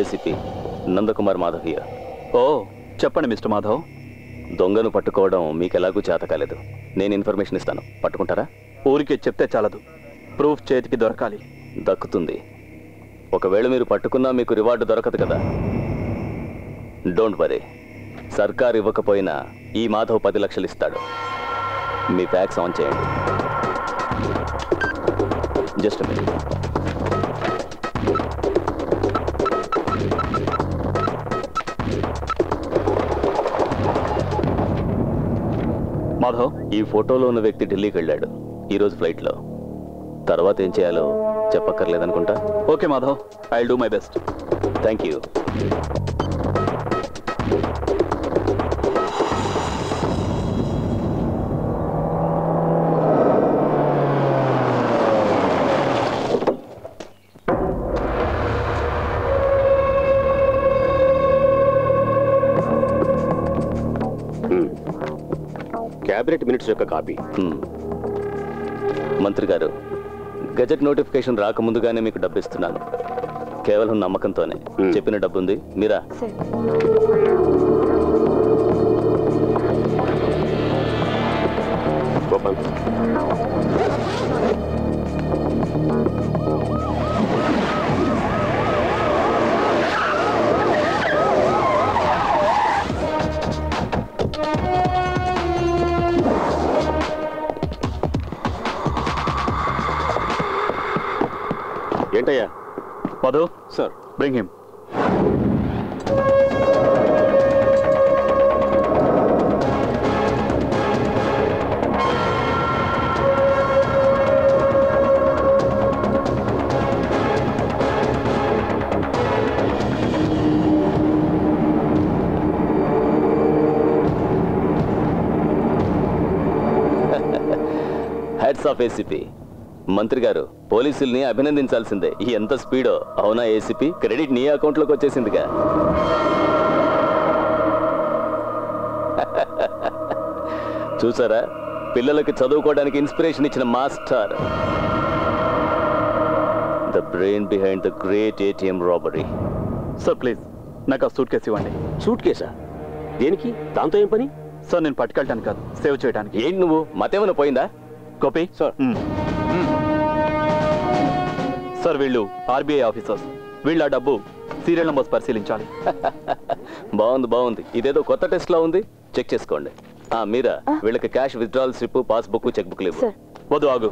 ACP Nandakumar Madhav here. Oh చెప్పండి mister Madhav. దొంగను పట్టుకోవడం మీకెలాగూ చేత కాలేదు. నేను ఇన్ఫర్మేషన్ ఇస్తాను, పట్టుకుంటారా? ఊరికే చెప్తే చాలదు, ప్రూఫ్ చేతికి దొరకాలి. దక్కుతుంది. ఒకవేళ మీరు పట్టుకున్నా మీకు రివార్డు దొరకదు కదా. డోంట్ వరీ, సర్కార్ ఇవ్వకపోయినా ఈ మాధవ్ 10 లక్షలు ఇస్తాడు. మీ ఫ్యాక్స్ ఆన్ చేయండి. Just minute. మాధవ్, ఈ ఫోటోలో ఉన్న వ్యక్తి ఢిల్లీకి వెళ్ళాడు ఈరోజు ఫ్లైట్లో. తర్వాత ఏం చేయాలో చెప్పక్కర్లేదనుకుంటా. Okay Madhav, I will do my best. Thank you. Cabinet minutes యొక్క కాపీ. మంత్రి గారు, గజెట్ నోటిఫికేషన్ రాకముందుగానే మీకు డబ్బు ఇస్తున్నాను. కేవలం నమ్మకంతోనే. చెప్పిన డబ్బు ఉంది, మీరా? గోపాల్, ఏంటయ్యా? Madhu sir, bring him. Heads of ACP. మంత్రి గారు, పోలీసుల్ని అభినందించాల్సిందే. ఎంత స్పీడో. అవునా ఏసీపీ? క్రెడిట్ నీ అకౌంట్లోకి వచ్చేసిందిగా. చూసారా, పిల్లలకి చదువుకోవడానికి ఇన్స్పిరేషన్ ఇచ్చిన master. The brain behind the great ATM robbery. Sir please, నాకు ఆ సూట్ కేసు ఇవ్వండి. సూట్ కేసా? దేనికి? దాంతో ఏం పని? సార్ నేను పట్టుకెళ్ళటానికి కాదు, సేవ్ చేయడానికి. ఏంటి నువ్వు, మతేమైనా పోయిందా? Copy sir. సార్ వీళ్ళు ఆర్బీఐ ఆఫీసర్స్. వీళ్ళ డబ్బు సీరియల్ నంబర్స్ పరిశీలించాలి. బాగుంది బాగుంది. ఇదేదో కొత్త టెస్ట్ లా ఉంది. చెక్ చేసుకోండి. మీరా, వీళ్ళకి cash withdrawal slip, passbook, cheque book లేవు. వద్దు, ఆగు.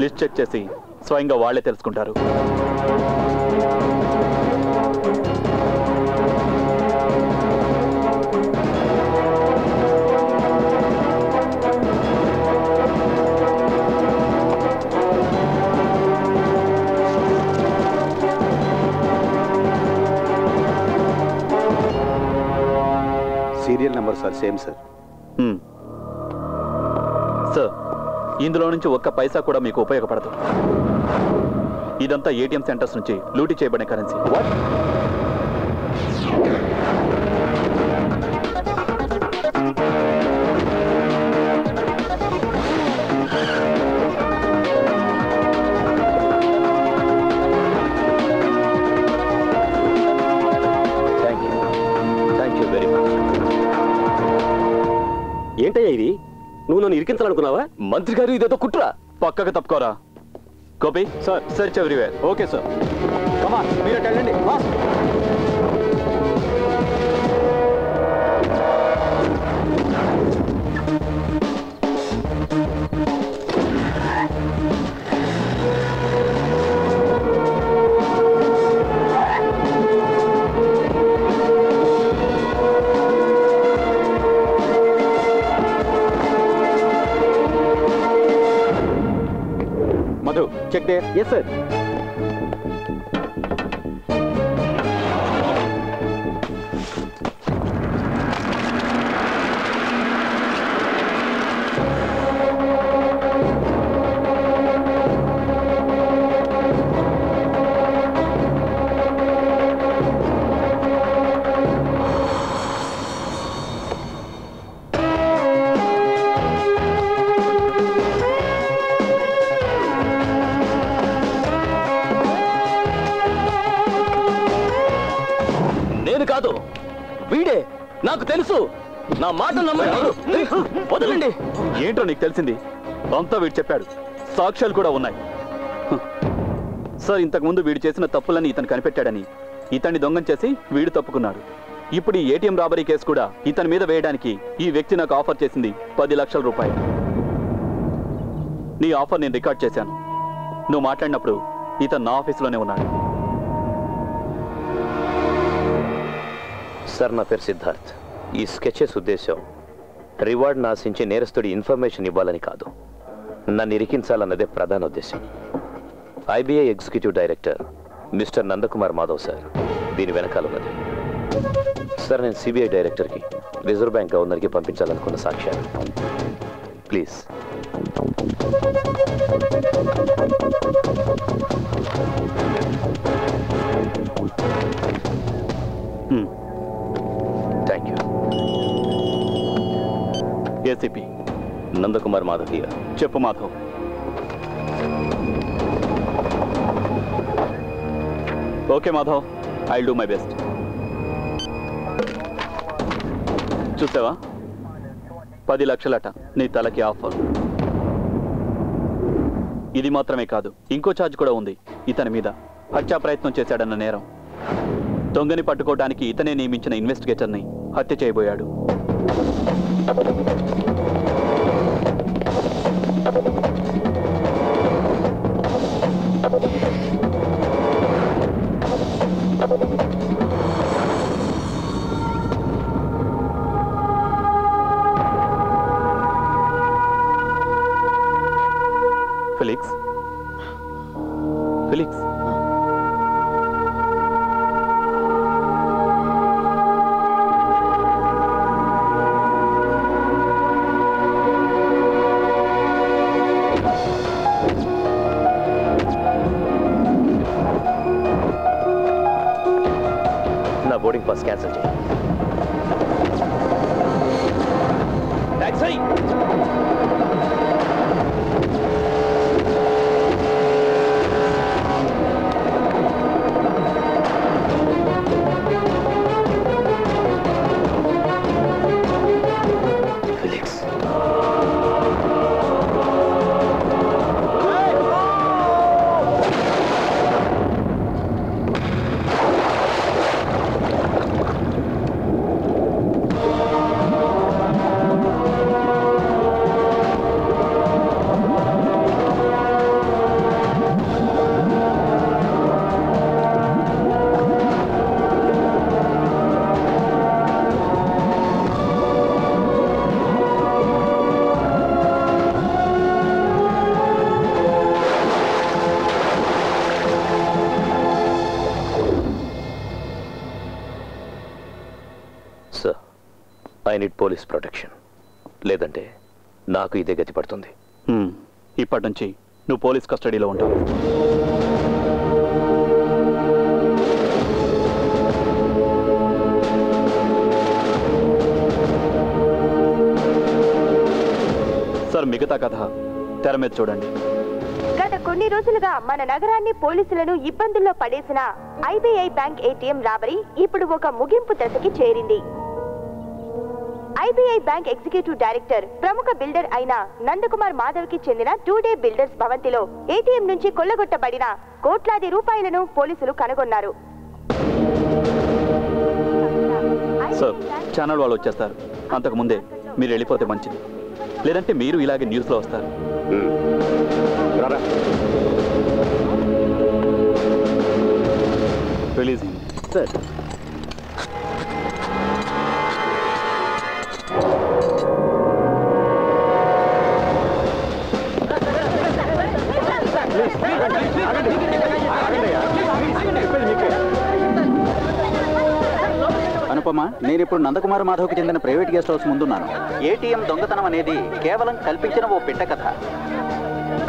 లిస్ట్ చెక్ చేసి స్వయంగా వాళ్లే తెలుసుకుంటారు. Serial number sir, same sir. Sir, ఇందులో నుంచి ఒక్క పైసా కూడా మీకు ఉపయోగపడదు. ఇదంతా ఏటీఎం సెంటర్స్ నుంచి లూటీ చేయబడిన కరెన్సీ. ఏంటయ్యా ఇది? నువ్వు నన్ను ఇరికించాలనుకున్నావా? మంత్రి గారు, ఇదేదో కుట్ర. పక్కకు తప్పుకోరా. Gopi sir, search everywhere. Okay sir, come on, మీరు వెళ్ళండి. Madhu, check there. Yes, sir. మనిషిని కాదు, వీడే. నాకు తెలుసు. నా మాట నమ్మండి. వదలండి. ఏంటో నీకు తెలిసింది? అంతా వీడు చెప్పాడు, సాక్ష్యాలు కూడా ఉన్నాయి. సార్, ఇంతకుముందు వీడు చేసిన తప్పులని ఇతను కనిపెట్టాడని ఇతన్ని దొంగం చేసి వీడు తప్పుకున్నాడు. ఇప్పుడు ఈ ఏటీఎం రాబరీ కేసు కూడా ఇతని మీద వేయడానికి ఈ వ్యక్తి నాకు ఆఫర్ చేసింది 10 లక్షల రూపాయలు. నీ ఆఫర్ నేను రికార్డ్ చేశాను. నువ్వు మాట్లాడినప్పుడు ఇతను నా ఆఫీసులోనే ఉన్నాడు. సార్, నా పేరు సిద్ధార్థ్. ఈ స్కెచెస్ ఉద్దేశం రివార్డ్ని ఆశించి నేరస్తుడి ఇన్ఫర్మేషన్ ఇవ్వాలని కాదు, నన్ను ఇరికించాలన్నదే ప్రధాన ఉద్దేశం. IBI executive director mister Nandakumar Madhav sir దీని వెనకాల ఉన్నది. సార్, నేను సిబిఐ డైరెక్టర్కి, రిజర్వ్ బ్యాంక్ గవర్నర్కి పంపించాలనుకున్న సాక్ష్యాలు. Please. Thank you. ACP Nandakumar మాధవీయ. చెప్పు Madhav. Okay Madhav, I will do my best. చూసావా, 10 లక్షలట నీ తలకి ఆఫర్. ఇది మాత్రమే కాదు, ఇంకో ఛార్జ్ కూడా ఉంది ఇతని మీద. హత్యా ప్రయత్నం చేశాడన్న నేరం. దొంగని పట్టుకోవడానికి ఇతనే నియమించిన ఇన్వెస్టిగేటర్ని హత్య చేయబోయాడు. ఫెలిక్స్, ఫెలిక్స్, నా బోర్డింగ్ పాస్ క్యాన్సిల్ చేయి. Taxi. I need police protection, లేదంటే నాకు ఇదే గతి పడుతుంది. ఇప్పటి నుంచి నువ్వు పోలీస్ కస్టడీలో ఉంటావు. సార్, మిగతా కథ తెర మీద చూడండి. గత కొన్ని రోజులుగా మన నగరాన్ని పోలీసులను ఇబ్బందుల్లో పడేసిన ఐబీఐ బ్యాంక్ ఏటీఎం రాబరీ ఇప్పుడు ఒక ముగింపు దశకి చేరింది. ఐబీఐ బ్యాంక్ ఎగ్జిక్యూటివ్ డైరెక్టర్ ప్రముఖ బిల్డర్ అయిన నందకుమార్ మాధవ్ కి చెందిన 2 డే బిల్డర్స్ భవంతిలో ఏటీఎం నుంచి కొల్లగొట్టబడిన కోట్లాది రూపాయలను పోలీసులు కనుగొన్నారు. సార్, ఛానల్ వాళ్ళు వచ్చేస్తారు. అంతకు ముందే మీరు వెళ్ళిపోతే మంచిది, లేదంటే మీరు ఇలాగే న్యూస్లో వస్తారు. Release sir. అనుపమ, నేను ఇప్పుడు నందకుమార్ మాధవ్కి చెందిన ప్రైవేట్ గెస్ట్ హౌస్ ముందున్నాను. ఏటీఎం దొంగతనం అనేది కేవలం కల్పించిన ఓ పిట్ట కథ.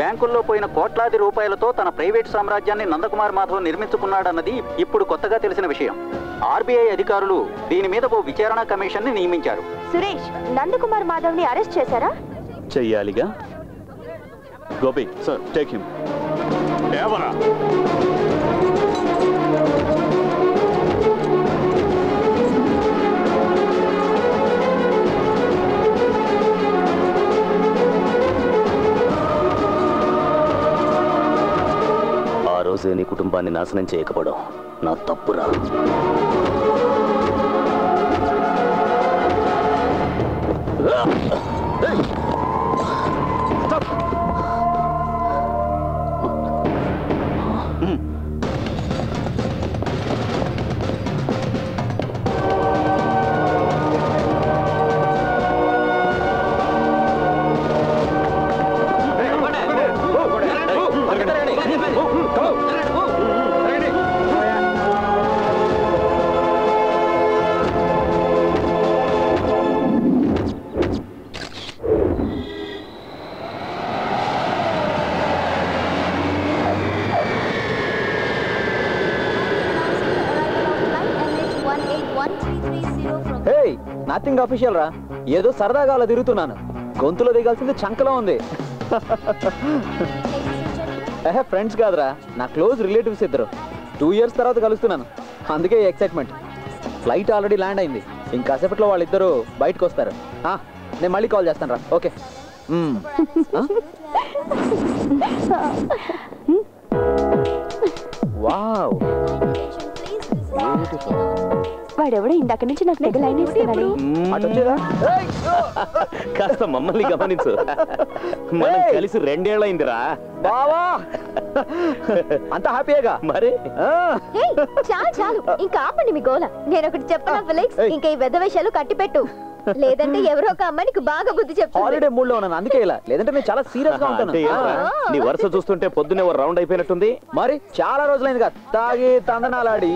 బ్యాంకుల్లో పోయిన కోట్లాది రూపాయలతో తన ప్రైవేట్ సామ్రాజ్యాన్ని నందకుమార్ మాధవ్ నిర్మించుకున్నాడన్నది ఇప్పుడు కొత్తగా తెలిసిన విషయం. ఆర్బీఐ అధికారులు దీని మీద ఓ విచారణ కమిషన్ ని నియమించారు. సురేష్, నందకుమార్ మాధవ్ ని అరెస్ట్ చేశారా? చెయ్యాలిగా. Gopi sir, take him. తెలిసే నీ కుటుంబాన్ని నాశనం చేయకపోవడం నా తప్పురా. నథింగ్ అఫీషియల్ రా, ఏదో సరదాగా అలా తిరుగుతున్నాను. గొంతులో దిగాల్సింది చంకలో ఉంది. ఫ్రెండ్స్ కాదురా, నా క్లోజ్ రిలేటివ్స్ ఇద్దరు. 2 years తర్వాత కలుస్తున్నాను, అందుకే ఎక్సైట్మెంట్. ఫ్లైట్ ఆల్రెడీ ల్యాండ్ అయింది, ఇంకాసేపట్లో వాళ్ళిద్దరూ బయటకు వస్తారు. నేను మళ్ళీ కాల్ చేస్తాను రా. ఓకే. వావ్, వాడెవడో ఇందాక నుంచి నాకు తెగ లైన్ ఇస్తున్నాడు. కాస్త మమ్మల్ని గమనించు, మనం కలిసి 2 ఏళ్ళైందిరా. బావా అంత హ్యాపీగా మరి. చాలు చాలు, ఇంకా ఆపండి మీ గోల. నేను ఒకటి చెప్పనా ఫిలిక్స్, ఇంకా ఈ వెధ వేషాలు కట్టిపెట్టు, లేదంటే ఎవరో ఒక అమ్మాయికి బాగా బుద్ధి చెప్తాను. హాలిడే మూడ్ లో ఉన్నాను, అందుకే ఇలా, లేదంటే నేను చాలా సీరియస్ గా ఉంటాను. నీ వరుస చూస్తుంటే పొద్దునే రౌండ్ అయిపోయినట్టుంది. మరి చాలా రోజులైందిగా తాగి తందనాలాడి.